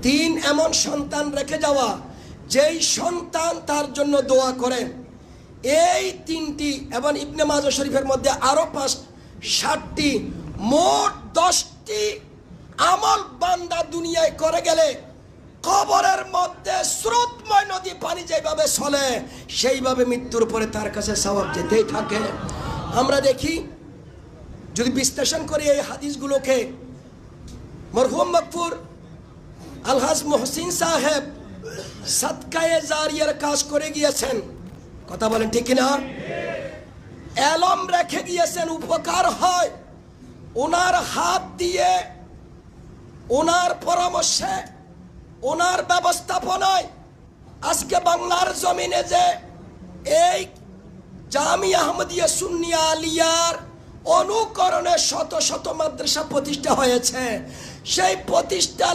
তিন এমন সন্তান রেখে যাওয়া যেই সন্তান তার জন্য দোয়া করেন। এই তিনটি এবং ইবনে মাজাহ শরীফের মধ্যে আরো 7টি, মোট 10টি আমল বান্দা দুনিয়ায় করে গেলে কবরের মধ্যে স্রোতময় নদী পানি যেভাবে চলে সেইভাবে মৃত্যুর পরে তার কাছে সওয়াব যেতেই থাকে। আমরা দেখি, যদি বিশ্লেষণ করি এই হাদিসগুলোকে, মরহুম মকফুর আলহাজ মোহসিন সাহেব সাদকায়ে জারিয়ার কাজ করে গিয়েছেন, কথা বলেন ঠিক না? এলম রেখে গিয়েছেন, উপকার হয়। ওনার হাত দিয়ে, ওনার পরামর্শে, ওনার ব্যবস্থাপনায় আজকে বাংলার জমিনে যে এই জামিয়া আহমদিয়া সুন্নিয়া আলিয়ার অনুকরণে শত শত মাদ্রাসা প্রতিষ্ঠা হয়েছে, সেই প্রতিষ্ঠা